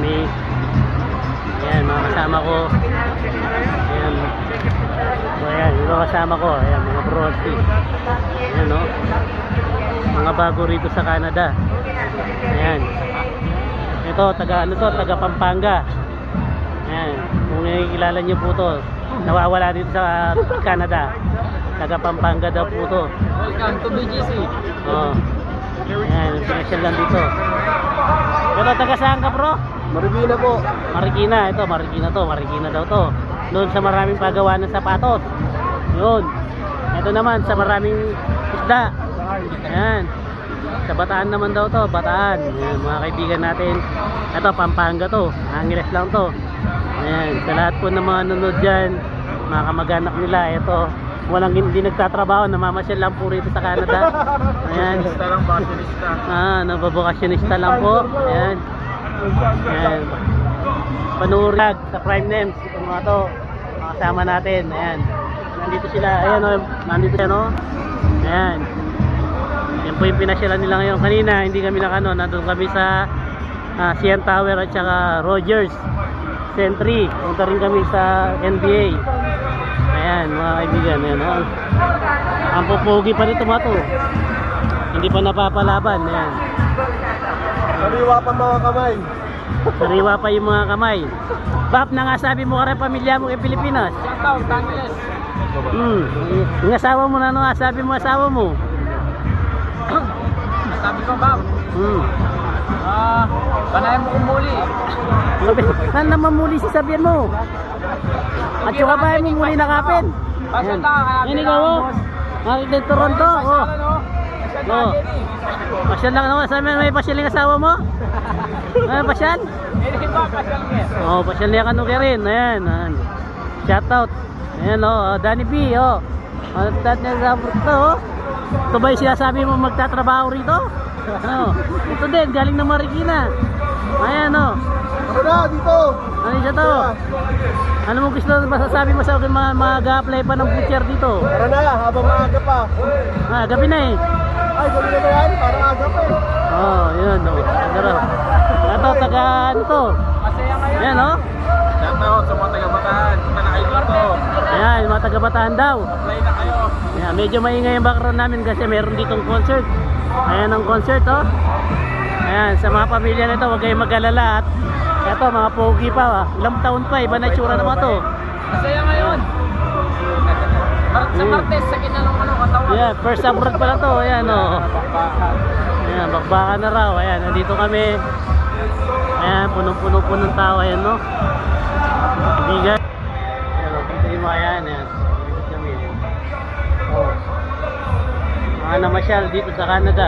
kami. Ayan, mga kasama ko. Ayan. So, ayan, yung mga kasama ko. Ayan, mga broski. Ayan, no? Mga bago rito sa Canada. Ayan. Ito, taga Pampanga. Ayan, kung nakikilala nyo po to, nawawala dito sa Canada. Taga Pampanga daw po to. Welcome to BGC. Oh. Ayan, special lang dito. Pero taga saan ka, bro? Marikina po. Marikina, ito, Marikina to, Marikina daw to. Doon sa maraming paggawa ng sapatos. Yun. Ito naman sa maraming isda. Ayan. Sa Bataan naman daw to, Bataan. Ayan, mga kaibigan natin. Ito, Pampanga to. Angeles lang to. Ayan, sa lahat po ng mga nanonood dyan, mga kamag-anak nila, ito, walang hindi nagtatrabaho, namamasyal lang po rito sa Canada. Ayan. Basta lang baksionista. Nababakasyonista lang po. Ayan. Ayan. Panurag sa Prime Names. Ito mga to, mga kasama natin. Ayan. Nandito sila. Ayan o. Nandito yan o. Ayan. Yan po yung pinasyalan nila ngayon. Kanina hindi kami nakano. Nandun kami sa CN Tower at saka Rogers Century. Punta rin kami sa NBA. Ayan mga kaibigan. Ayan o. Ang pupugi pa nito mga to. Hindi pa napapalaban. Ayan. Sariwa pa mga kamay. Sariwa pa yung mga kamay. Bap na nga sabi mo ka rin pamilya mo kay Pilipinas. Shoutout, Angeles. Yung asawa mo na ano nga sabi mo asawa mo. Sabi ko, Bob. Panayan mo kung muli. Saan naman muli si sabihin mo? At yung kabahay mo muli nakapin. Pasyon na, kaya Yan ikaw o. Nakikita yung Toronto. Oh. Pasyal lang naman. Sabi mo may pasyal yung asawa mo? Ano pasyal? Hindi ba, pasyon nga. Oh, pasyal niya kanu ka rin. Ayan. Shoutout. Ayan o. Danny B o. Tat niya sa to o. Ito ba yung sinasabi mo magtatrabaho rito? Ano? Ito din, galing ng Marikina. Ayan o. Ano na, dito? Ano siya to? Ano mo gusto masasabi mo sa akin mag-apply pa ng butcher dito? Tara na, habang maaga pa. Gabi na eh. Ay, gabi na ba yan? Parang aga pa eh. Oh, yun o. Pero, ito, taga ano to? Masaya ngayon. Ayan o. Shoutout sa mga taga-Bataan. Punta na kayo dito. Ayan, yung mga taga-Bataan daw. Apply na kayo. Ayan, medyo maingay yung background namin kasi meron ditong concert. Ayan ang concert oh. Ayan, sa mga pamilya nito huwag kayong mag-alala. At eto, mga pogi pa. Ilang taon pa, iba na itsura naman to. Masaya ngayon. Sa Martes, sa kinalong katawan. Yeah, first abroad pala to. Ayan oh. Ayan, bakbaka na raw. Ayan, nandito kami. Ayan, punong-puno po ng tao. Ayan no. Bigat. Ayan, pagkakita mo ayan. Ayan, bigat kami. Oh. Mga namasyal dito sa Canada.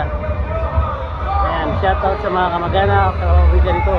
Ayan, shoutout sa mga kamag-anak sa mga dito.